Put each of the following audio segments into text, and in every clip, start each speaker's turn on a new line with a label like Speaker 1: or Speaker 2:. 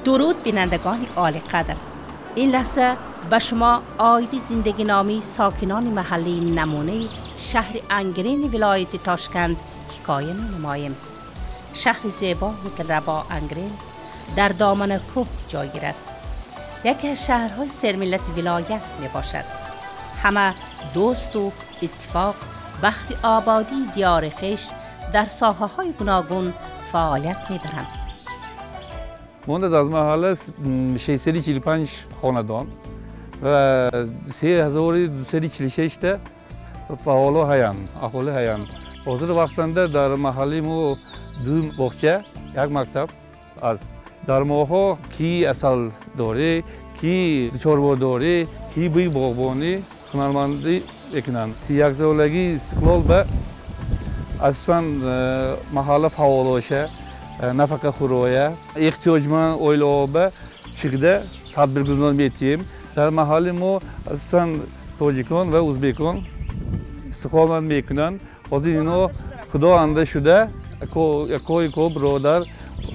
Speaker 1: درود بینندگان عالی قدر، این لحظه به شما آید زندگی نامی ساکنان محله نمونه شهر انگرین ولایت تاشکند حکایه می نماییم. شهر زیبا و دلربا انگرین در دامن کوه جایگیر است. یکی از شهرهای سرملت ولایت می باشد. همه دوست و اتفاق بخت آبادی دیار خویش در ساحه های گوناگون فعالیت می برند.
Speaker 2: مانده از محله 645 خاندان و 3246 تا فعال هستند، اهالی هستند. حاضر وقتنده در محله ما دو باغچه، یک مکتب است. در ماها کی اصل داره، کی چاروا داره، کی بی باغبانی هنرمندی میکنند. 31 سالگی استقلال به اصلا محله فعال باشه، نفقه خوراک احتیاجمند اویلابه چقدر تدبیرگذاری میتیم. در محله ما اصلا تاجیکان و ازبکان استقامت میکنند. حاضر اینا خدا انده شده، کوی کو برادر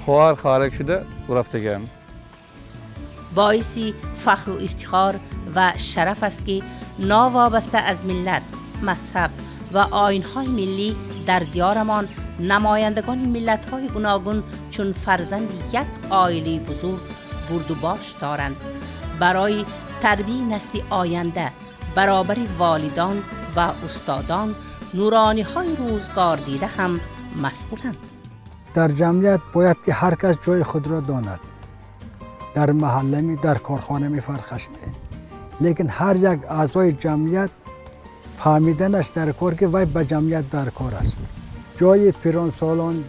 Speaker 2: خواهر خارج شده رفتگان.
Speaker 1: باعثی فخر و افتخار و شرف است که ناوابسته از ملت، مذهب و آیین‌های ملی در دیارمان نمایندگان ملت‌های گوناگون چون فرزند یک عائله بزرگ برد و باش دارند. برای تربیت نسل آینده برابر والدان و استادان نورانی‌های روزگار دیده هم مسئولند.
Speaker 3: در جمعیت باید که هر کس جای خود را داند. در محله می، در کارخانه می فرقش نه. لیکن هر یک اعضای جمعیت فهمیدنش در کار که وای به جمعیت در کار است. جای پیران سالان،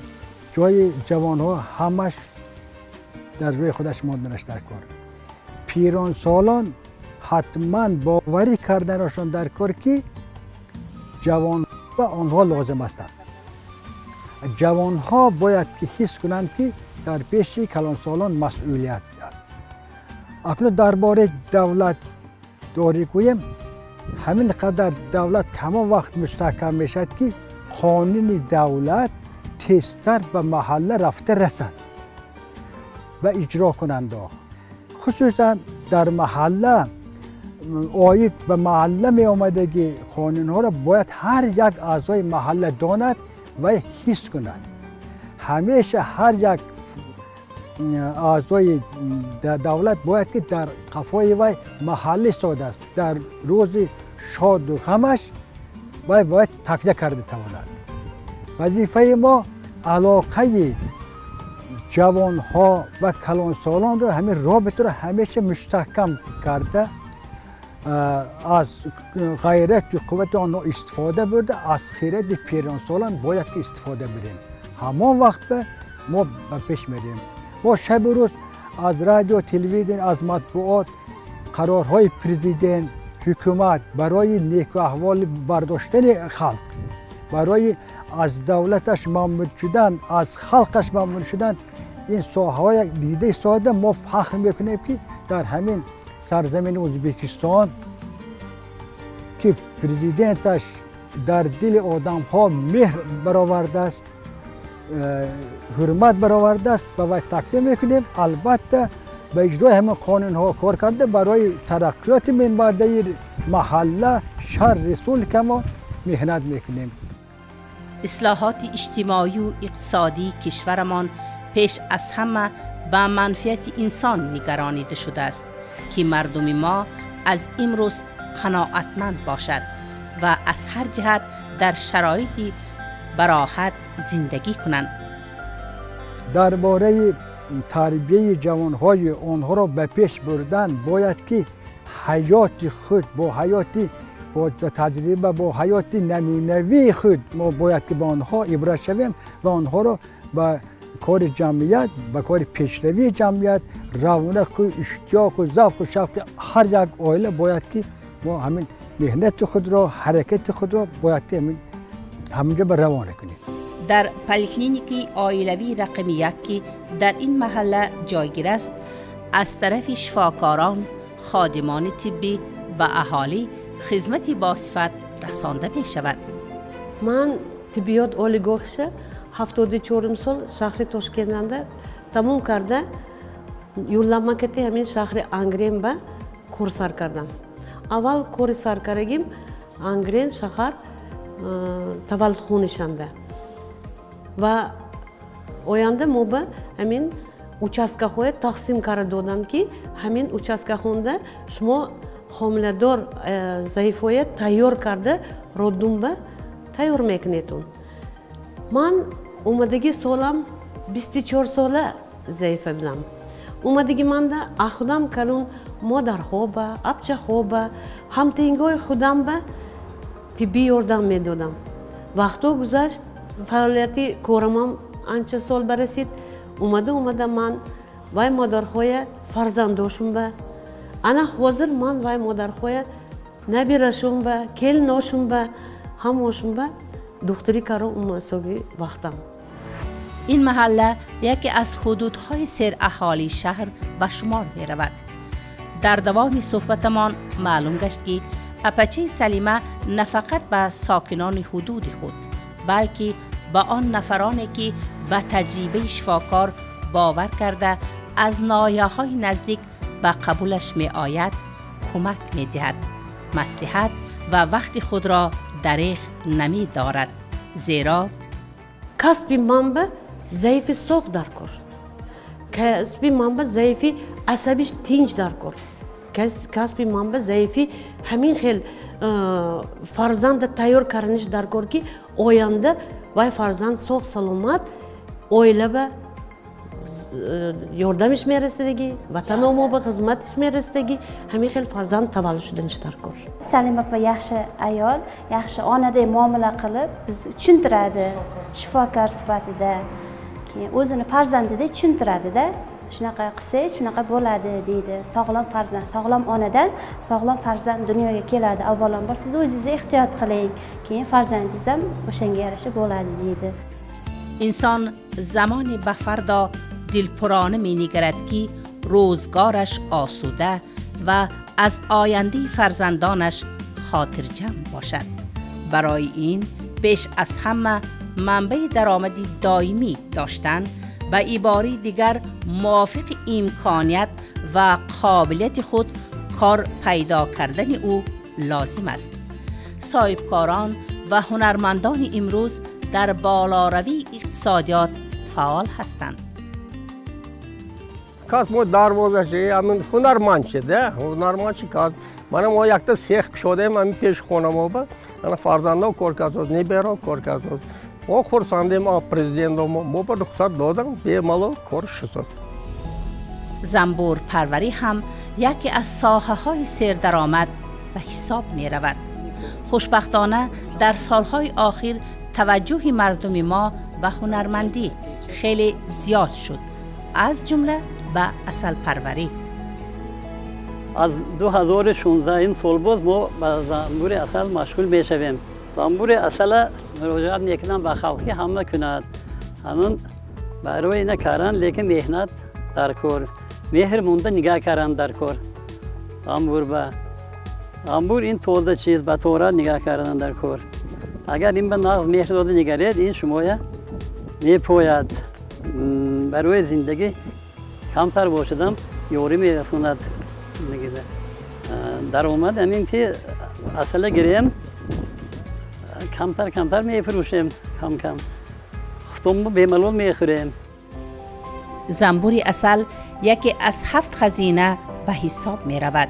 Speaker 3: جای جوان ها همش در جای خودش ماندنش در کار. پیران سالان حتما باوری کردنشان در کار که جوان و آنها لازم هستند. جوان ها باید که حس کنند که در پیش کلان سالان مسئولیت است. اکنون درباره دولت داری گویم، همین قدر دولت کما وقت مستحکم میشد که قانون دولت تیزتر به محله رفته رسد و اجرا کنند. خصوصا در محله آید به محله می آمده که قانون ها را باید هر یک اعضای محله داند و حس کند. همیشه هر یک اعضای دولت باید که در قفای وی محله ساده است. در روز شاد و غمش باید تکیه کرده تواند. وظیفه ما علاقه جوان ها و کلان سالان را همین رابطه را همیشه مستحکم کرده، از غیرت و قوت آنها استفاده برده، از خیرات پیران سالان باید که استفاده بریم. همان وقت ما به پیش میریم. ما شب روز از رادیو، تلویزیون، از مطبوعات قرارهای پرزیدنت، حکومت برای نیک و احوال برداشتن خلق، برای از دولتش ممنون شدن، از خلقش ممنون شدن، این ساحه‌های دیده ساده ما فخر میکنیم که در همین سرزمین ازبکستان که پرزیدنتش در دل آدم ها مهر برآورده است، حرمت برآورده است، به وی تقدیم میکنیم. البته به اجرای همین قانون ها کار کرده برای ترقیات منبعده محله شهر رسول که ما محنت میکنیم.
Speaker 1: اصلاحات اجتماعی و اقتصادی کشورمان پیش از همه به منفعت انسان نگرانیده شده است که مردم ما از امروز قناعتمند باشد و از هر جهت در شرایطی براحت زندگی کنند.
Speaker 3: درباره تربیت جوانهای آنها را به پیش بردن باید که حیات خود با تجربه با حیات نمونوی خود ما باید که با آنها عبرت شویم و آنها را به کار جمعیت، به کار پیشروی جمعیت، رونق و اشتیاق و ذوق و شوق هر یک عائله باید که ما همین مهنت خود را، حرکت خود را باید همینجا به روانه کنیم.
Speaker 1: در پلیکلینیک عائلوی رقم 1 که در این محله جایگیر است، از طرف شفاکاران، خادمان طبی به اهالی خدمتی با صفت رسانده می شود.
Speaker 4: من طبیات اولیگارش 74 سال شهر تاشکند تمام کرده yo'llanma ketdi همین شهر انگرین به کار سر کردم. اول کار سرکارگیم انگرین شهر تولد خونشانده و آینده ما به همین участка خود تقسیم کرده دادم که همین участка خونده شما حامله‌دار ضعیفای تیار کرده رودون به تیار میکنیتون. من اومدگی سالم 24 ساله ضعیف بودم. اومدگی من ده خودم کلون مادر خوبه، ابچه خوبه، همتینگای خودم به طبی یاردم میدادم. وقتا گذشت فعالیتی کارم انچه سال برسید اومده من وای مادرخواه فرزنداشم به انا حاضر من وای مادرخواه نبیرشم به کل ناشم به هماشم به دختری کارو مساوی وقتم.
Speaker 1: این محله یکی از حدودهای سر اهالی شهر به شمار می رود. در دوام صحبتمان معلوم گشت که اپچه سلیمه نه فقط به ساکنان حدود خود بلکه به آن نفرانی که به تجربه شفاکار باور کرده از ناحیه‌های نزدیک به قبولش می آید کمک می دهد. مصلحت و وقت خود را دریغ نمی دارد. زیرا
Speaker 4: کسب منبع ضعیف سوق در کار، کسب منبع ضعیف عصبیش تینج در کار، کسب منبع ضعیفی همین خیل فرزند تیار کردنش در کار که آینده وای فرزند سوق سلامت اویله به یاردمش میرسیدگی وطن ما به خدمتش میرسیدگی همین خیل فرزند تولد شدنش در کار.
Speaker 5: Salima apa yaxshi ayol, yaxshi onaday muomala qilib biz tushuntiradi shifokor sifatida, keyin o'zini farzandidek tushuntiradi-da. Shunaqa qilsangiz shunaqa bo'ladi deydi. Sog'lom farzand, sog'lom onadan sog'lom farzand dunyoga keladi. Avvalambor siz o'zingizni ehtiyot qiling, keyin farzandingiz ham o'shanga yarasha bo'ladi deydi.
Speaker 1: انسان زمانی به فردا دلپرانه می نگرد که روزگارش آسوده و از آینده فرزندانش خاطرجم باشد. برای این بیش از همه منبع درآمدی دائمی داشتن و عباره دیگر موافق امکانیت و قابلیت خود کار پیدا کردن او لازم است. صاحبکاران و هنرمندان امروز در بالاروی اقتصادیات فعال هستند.
Speaker 6: کاش ما دروازه‌ای همین هنرمند شده، هنرمند چی کاش منم ما یک تا سیخ شده من پیش خونه ما با من فرزندان کار کردم نیبرا کار کردم ما خورسندیم پرزیدنت ما با رخصت دادم به مالو کار شد.
Speaker 1: زنبور پروری هم یکی از ساحه‌های سردرآمد به حساب می رود. خوشبختانه در سالهای آخر توجه مردم ما به هنرمندی خیلی زیاد شد، از جمله به عسل پروری.
Speaker 7: از 2016 این سال باز ما به زنبور عسل مشغول میشویم. زنبور عسل مراجعت میکنم به خلقی حمله کند. همون برای نکردن لیکن مهنت در کار، مهر مونده نگاه کردن در کار. زنبور این تازه چیز به طور نگاه کردن در کار. اگر این به نقض مهر داده نگرید این شما میپاید برای زندگی کمتر باشدم یاری میرسوند. درآمد همین که عسل گریم کمتر میفروشیم، کم خودمون به ملال میخوریم.
Speaker 1: زنبور عسل یکی از 7 خزینه به حساب می رود.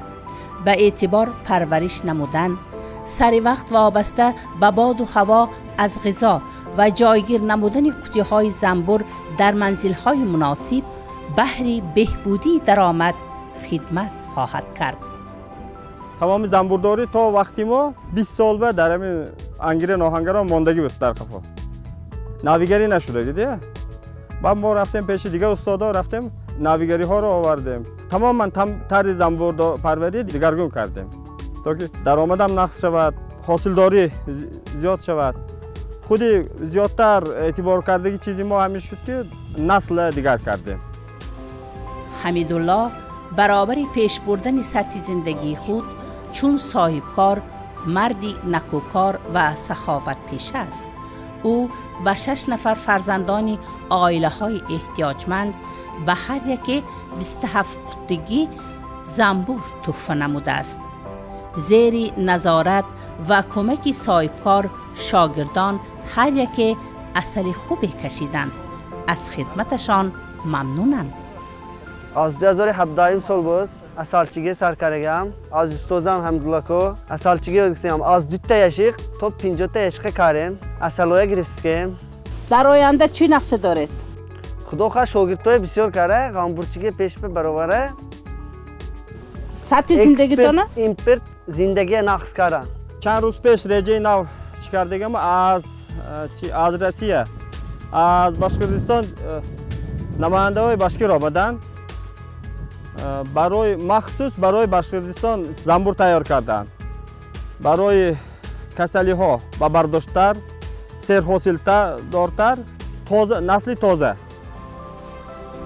Speaker 1: به اعتبار پرورش نمودن، سر وقت وابسته به باد و هوا از غذا و جایگیر نمودن قوطی‌های زنبور در منزل‌های مناسب بهر بهبودی درآمد خدمت خواهد کرد.
Speaker 8: تمام زنبورداری تا وقتی ما 20 سال بعد در همین انگیره آهنگرا ماندگی بود در قفا. ناویگری نشده دیدی؟ بعد ما رفتیم پیش دیگه استادا، رفتیم ناویگری ها رو آوردیم. تماما طرز زنبور پروری دیگرگون کردیم تا که درآمدم نقص شود، حاصلداری زیاد شود. خودی زیادتر اعتبار کردگی چیزی ما همین شد که نسل دیگر کردیم.
Speaker 1: حمیدالله برابر پیش بردن سطح زندگی خود چون صاحبکار، مردی نکوکار و سخاوت پیشه است. او به 6 نفر فرزندان عائله های احتیاجمند به هر یک 27 قطگی زنبور تحفه نموده است. زیر نظارت و کمک صاحبکار شاگردان هر یک عسل خوبی کشیدند. از خدمتشان ممنونند.
Speaker 9: از 2017 سال باز asalchiga sarkaragam, az ustozam Hamdullako, asalchiga o'rgatayam. Az 2 ta yashiq, to 50 ta yashiqqa qarayim. Asaloya girifskem.
Speaker 1: در آینده چی نقشه دارید؟
Speaker 9: خدا خواه شاگردای بسیار کرده، غامبورچیga pesh pe barovare.
Speaker 1: سطح زندگیتونه؟
Speaker 9: ایمپرت زندگی نقص کرده.
Speaker 8: چند روز پیش رجای نو چیکار دیگم از روسیه از باشکردستان نماینده های باشکیر آمدند برای مخصوص برای باشکردستان زنبور تیار کردند برای کسلی ها و برداشتر سرحاصل دارتر نسل تازه.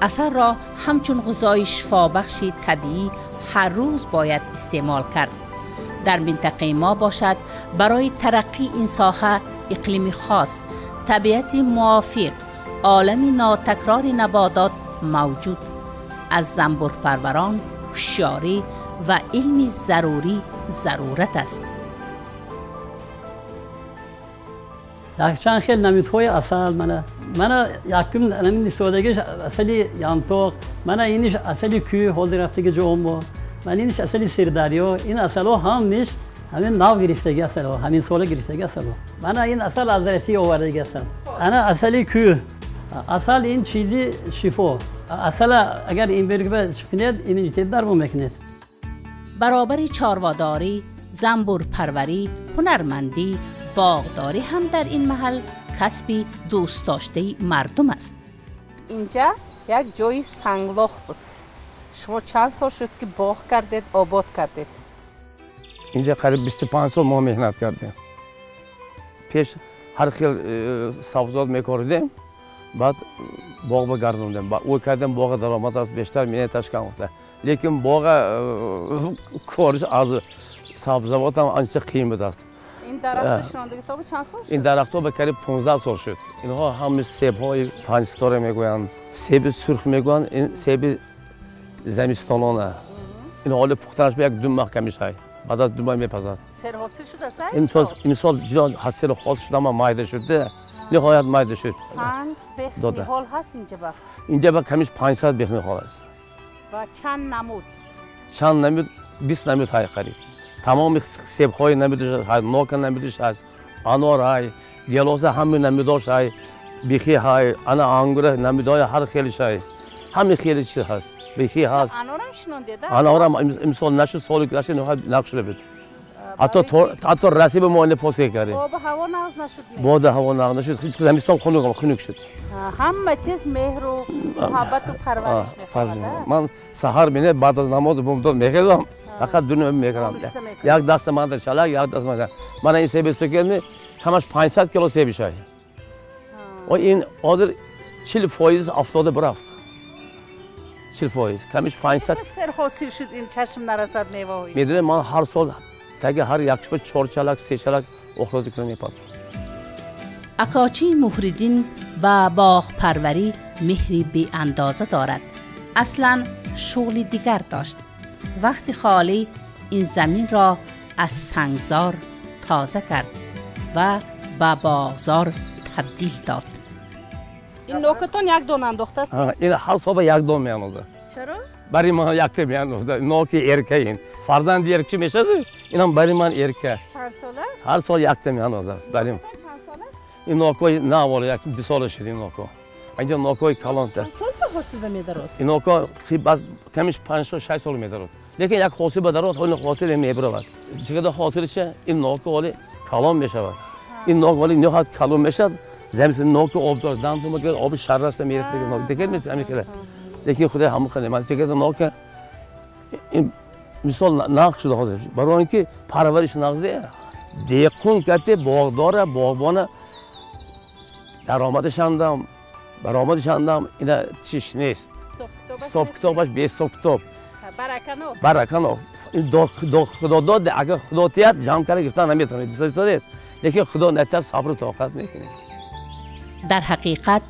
Speaker 1: عسل را همچون غذای شفابخش طبیعی هر روز باید استعمال کرد. در منطقه ما باشد برای ترقی این ساحه اقلیم خاص، طبیعت موافق، عالم ناتکرار نباتات موجود. از زنبور پروران هوشیاری و علم ضرورت است.
Speaker 7: چند خیلی نمیدهای اصل من یکم نمید سادگیش اصلی یانتوق من اینش اصلی کوی حال رفتگی جامو من اینش اصلی سردریا این اصلا همش همین ناو گرفتگی اصلا همین سال گرفتگی اصلا من این اصل از رسی آوردگی اصلا انا اصلی کوی اصل این چیزی شفا اصلا اگر این برگ شکنید این جدید در میکنید.
Speaker 1: برابر چارواداری، زنبور پروری، هنرمندی، باغداری هم در این محل کسبی دوست داشته مردم است.
Speaker 10: اینجا یک جای سنگلاخ بود. شما چند سال شد که باغ کردید، آباد کردید؟
Speaker 2: اینجا قریب 25 سال ما مهنت کردیم. پیش هر خیل سبزات میکردیم، بعد باغ بگردوندیم. با او کردیم باغ درآمد از بیشتر مینتش کم افته. لیکن باغ کارش از سبزوات هم آنچه قیمت است.
Speaker 10: این درخت شناندگی تا به چند سال شد؟
Speaker 2: این درخت ها به قریب 15 سال شد. اینها همه سیب های 5 ستاره میگویند. سیب سرخ میگویند، این سیب زمستانانه. این حال پختنش به یک 2 ماه کمی شد. بعد از 2 ماه میپزد.
Speaker 10: سرحاصل شده است؟
Speaker 2: این سال جدا حاصل خاص شده اما مایده شده. نهایت مایده شد.
Speaker 10: چند بخنی حال هست اینجا با؟
Speaker 2: اینجا با کمیش 500 بخنی حال است.
Speaker 10: و چند نمود؟
Speaker 2: چند نمود 20 نمود های قریب. تمام سیب های نمودش هست، نوک نمودش هست، انار های، گلاس همه نموداش های، بیخی های، انگور نمودای هر خیلیش های، همه خیلی چیز هست، بیخی هست.
Speaker 10: انار هم شنونده؟
Speaker 2: انار هم امسال نشد، سال گذشته نقش بود. حتی رسیب معاینه پاسه کردیم.
Speaker 10: باد هوا نقض نشد؟
Speaker 2: باد هوا نقض نشد، هیچ زمستان خنک شد.
Speaker 10: همه چیز مهر و محبت و پرورش میخواد.
Speaker 2: من سحر مینه بعد از نماز بومداد میخوام. فقط دونه میگیرم. یک دست من در چاله، یک دست من. من این سیب استکیل همش 500 کیلو سیب شای. و این آدر 40% افتاده برفت. 40% کمش 500.
Speaker 10: سرحاصل شد این چشم نرسد میوه.
Speaker 2: میدونم من هر سال تاگه هر یک چوب 4 چالک 3 چالک اخراج کنم میپاد.
Speaker 1: اکاچی محریدین با باغ پروری مهری بی اندازه دارد. اصلا شغلی دیگر داشت. وقتی خالی این زمین را از سنگزار تازه کرد و به باغزار تبدیل داد.
Speaker 10: این نوکتون یک دونه انداخته است؟
Speaker 2: این هر صبح یک دونه میاندازه.
Speaker 10: چرا؟
Speaker 2: برای من یک تا میاندازه. نوک ارکه این. فرزند ارکچی میشه؟ اینم برای من ارکه.
Speaker 10: چند ساله؟
Speaker 2: هر سال یک تا میاندازه. برای من.
Speaker 10: چند ساله؟
Speaker 2: این نوکای نه والا یک 2 سال شد این نوکا. اینجا نوکای کلانته.
Speaker 10: چند سال حاصل میدارد؟
Speaker 2: این نوکا باز کمش 5 تا 6 سال میدارد. لیکن یک حاصل بدارد اون حاصل میبرد. چقدر حاصلش این نوکا ولی کلان میشود. این نوک ولی نهایت کلان میشد. زمین نوک آب دادن تو مگر آب شر است میرفت نوک دیگر میشه همین کله. لیکن خدا همون کنه من چقدر نوک این مثال نقش شده حاضر. برای اینکه پرورش نقضه دیکون کته باغدار باغبان درآمدشان دام برآمدشان دام اینا چیش نیست. حساب کتابش به حساب کتاب. برکنو. این خدا داد اگر خدا تیات جمع کرده گفتن نمیتونه دیسازید. لیکن خدا نتر صبر و طاقت میکنه.
Speaker 1: در حقیقت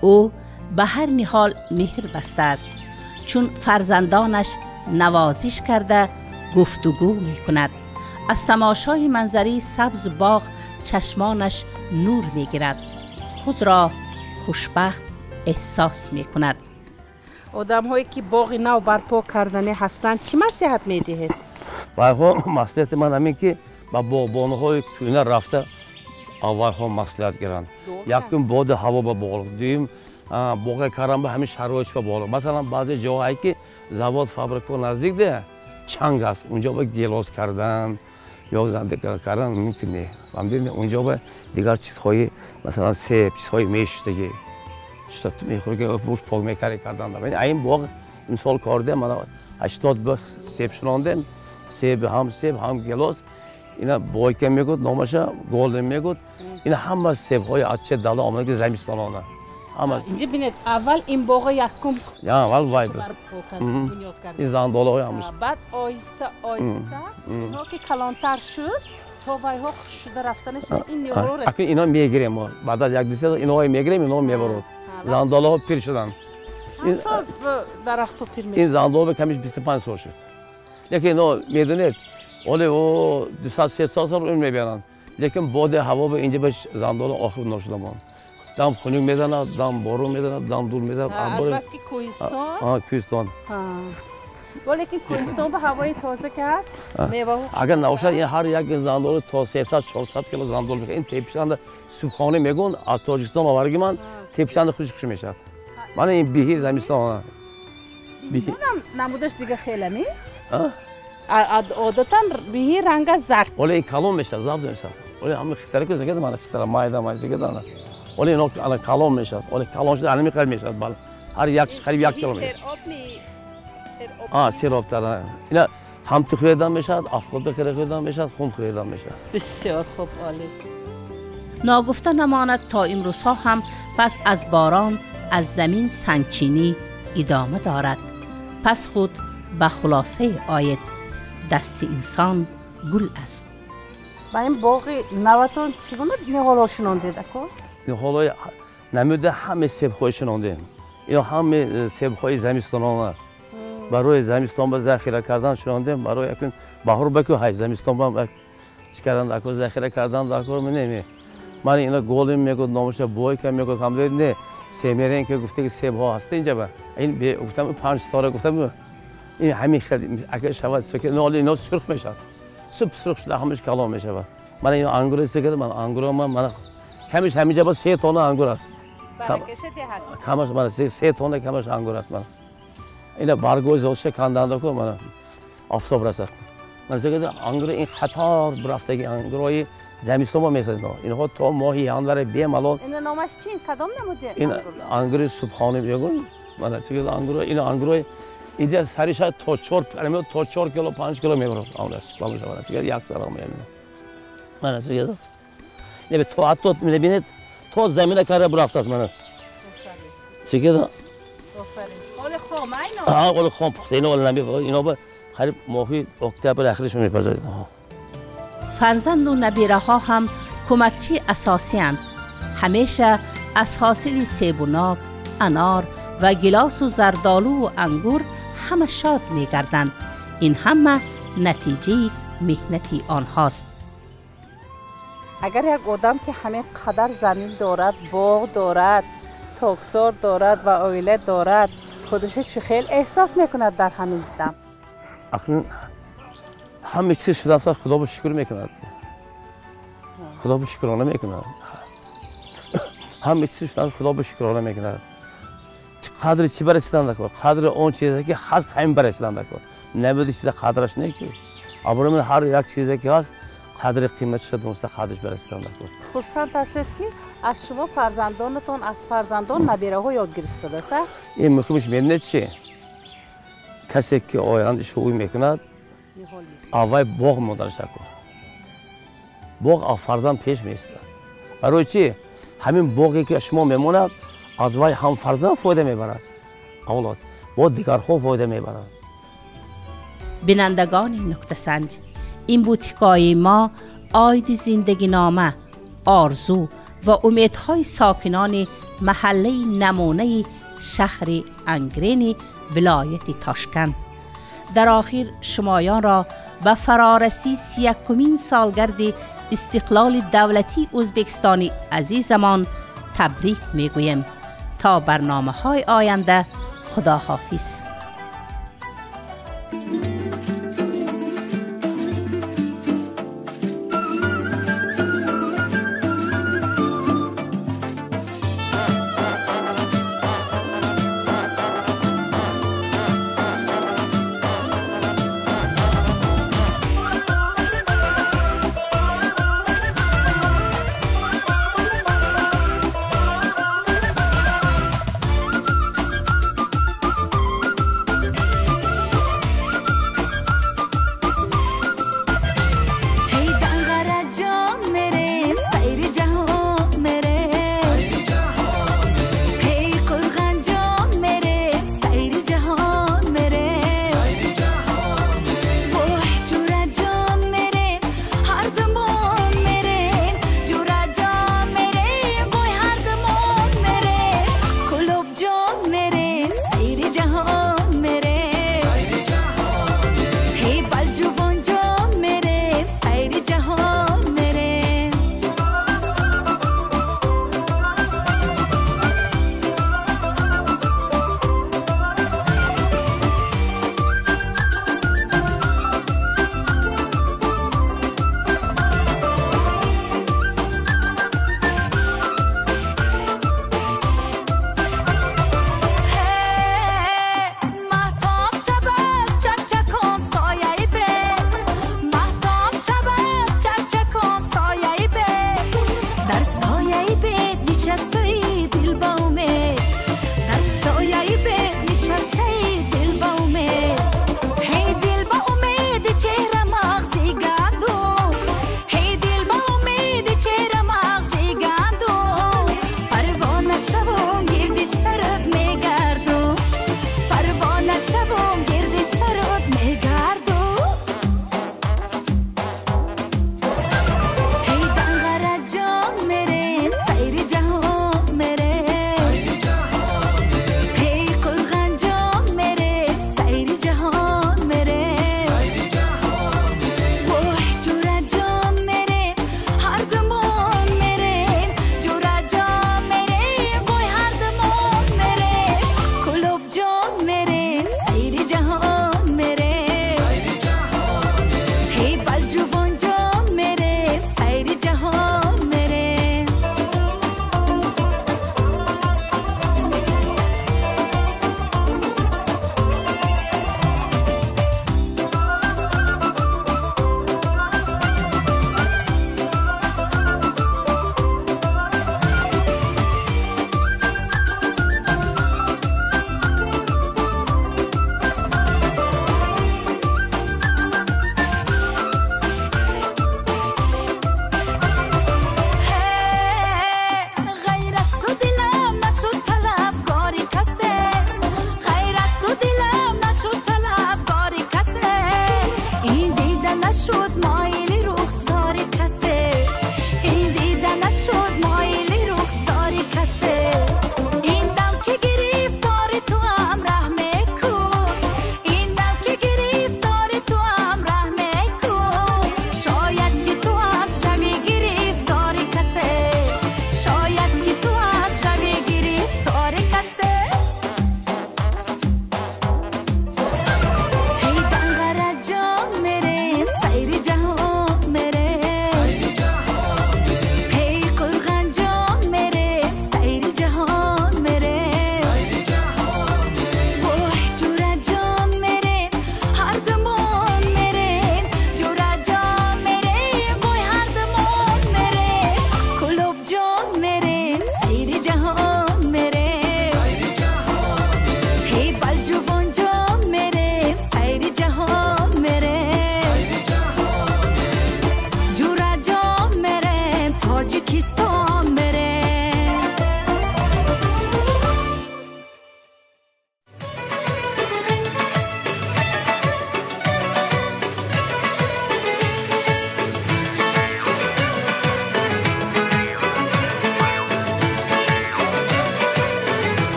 Speaker 1: او به هر نحال مهر بسته است، چون فرزندانش نوازش کرده گفتگو می کند. از تماشای منظری سبز باغ چشمانش نور می گیرد. خود را خوشبخت احساس می کند.
Speaker 10: آدم هایی که باغ نو برپا کردنی هستند چی نصیحت می دهید؟
Speaker 11: باید مصلحت من همین که با باغبانه های کوینه رفته اول ها مصلحت گیرند. یکم باد هوا با باغ دیم باغ کرم به همین شرایط با باغ. مثلا بعضی جاهایی که زواد فابریکا نزدیک ده چنگ است، اونجا با گیلاس کردن یا زنده کردن ممکنه. فهمیدین اونجا با دیگر چیزهای مثلا سیب، چیزهای میشتگی شت میخوره که روش پاک میکاری کردن. ببین این باغ امسال کارده من 80 باغ سیب شناندم، سیب هم گیلاس. اینا باقی که میگود نامش گلدن میگود. اینا همه سیب های اچه داله آمده که زمستانانه.
Speaker 10: اینجا بینید اول این باغ یکم
Speaker 11: یا اول وای بود. این زنداله های همش.
Speaker 10: بعد آیسته اینا که کلانتر شد تا وای ها شده رفتنش این نیورو رسید.
Speaker 11: اکنون اینا میگیریم ما. بعد از یک دوسته اینا میگیریم اینا میبرود. زنداله ها پیر شدن.
Speaker 10: این سال درخت پیر میشه.
Speaker 11: این زنداله کمیش 25 سال شد. لیکن اینا میدونید ولی او 200 سال اون میبرن. لیکن باد هوا به اینجا به زنداله آخر نشده مان. دام خونی میزنه، دام بارون میزنه، دام دور میزنه.
Speaker 10: از بس که کوهستان؟
Speaker 11: کوهستان.
Speaker 10: ولی که کوهستان به هوای تازه که هست میوه.
Speaker 11: اگر نباشه این هر یک زنداله تا 300-400 کیلو زنداله میشه. این تیپشند صبحانه میگن از تاجیکستان آوردگی من تیپشند خشک میشه. من این بیهی زمستان.
Speaker 10: بیهی نمودش دیگه خیلی می؟ عادتا بیهی رنگ زرد.
Speaker 11: ولی این کلام میشه، زرد میشه. ولی همه خطری که زگه من خطر مایده زگه دارن. ولی اینا الان کلام میشه. ولی کلامش علمی خیلی میشه بال. هر یک قریب 1 کیلومتر. سیراب دارن. اینا هم تو خریدن میشه، افغان خریدن میشه، خون خریدن میشه.
Speaker 10: بسیار خوب عالی.
Speaker 1: ناگفته نماند تا امروزها هم پس از باران از زمین سنگچینی ادامه دارد. پس خود به خلاصه آید دست انسان گل است.
Speaker 10: با این باغ نوتون چگونه نهالا شنونده دکو؟
Speaker 11: نهالا نمیده همه سیب‌های شنونده. اینا همه سیب‌های زمستانانه. برای زمستان به ذخیره کردن شنونده. برای یکن بهار بکو های زمستان با چیکارن دکو ذخیره کردن دکو منمی. من اینا گلدن میگم نامش بوی که میگم هم نه سیمرین که گفته که سیب‌ها هست اینجا با این به گفتم 5 تا گفتم این همین خیلی اگه شود سکه نه اینا سرخ میشه. سرخ شده همش کلام میشه. من این انگور است که من انگور من کمیش همینجا با 3 تن انگور است. کمش من 3 تن کمش انگور است من. اینا برگوز اوشه کندند کو من آفتاب رسد. من زگه انگور این خطر برفتگی انگورای زمستان ما میسازن. اینها تا ماهی انور بی ملال.
Speaker 10: این نامش چی؟ کدام نموده؟
Speaker 11: این انگور صبحانه میگن. من زگه انگور این انگورای اینجا سریش تا 4 کیلو 5 کیلو میبره. آنها چیکار میکنه؟ زگه یک سال میاد. من زگه نه به تو حتی میبینید تو زمین کار برفته است من. زگه
Speaker 10: آفرین. ولی خام اینا.
Speaker 11: ولی خام پخته اینا ولی نمی اینا با خرید ماهی اکتبر آخرش میپزید.
Speaker 1: فرزند و نبیره ها هم کمکچی اساسی اند. همیشه از حاصل سیبوناک، انار و گلاس و زردالو و انگور همه شاد می گردند. این همه نتیجه مهنتی آنهاست.
Speaker 10: اگر یک آدم که همه قدر زمین دارد، باغ دارد، تاکسار دارد و عائله دارد، خودش چه خیلی احساس میکند در همین دم؟
Speaker 11: اکنون همه چیز شده است خدا به شکر میکند. خدا به شکرانه میکند. همه چیز شده خدا به شکرانه میکند. قدر چی برسیدن دکو؟ قدر اون چیزی که هست همین برسیدن دکو. نبودی چیز قدرش نیکی. ابرو من هر یک چیزی که هست قدر قیمتش درسته قدرش برسیدن دکو.
Speaker 10: خرسند هستید که از شما فرزندانتون از فرزندان نبیره ها یادگیری شده است؟
Speaker 11: این مخمش میدونید چی؟ کسی که آیندهش خوبی میکند اول باغ مادرش دکو. باغ از فرزند پیش میسته. برای چی؟ همین باغی که شما میموند از وای هم فرزند فایده میبرد. اولاد با دیگرها فایده میبرد.
Speaker 1: بینندگان نکته سنج، این بود حکایه ما آید زندگی نامه، آرزو و امیدهای ساکنان محله نمونه شهر انگرین ولایت تاشکند. در آخر شمایان را به فرارسی 31مین سالگرد استقلال دولتی ازبکستان عزیزمان تبریک میگویم. تا برنامه‌های آینده، خداحافظ.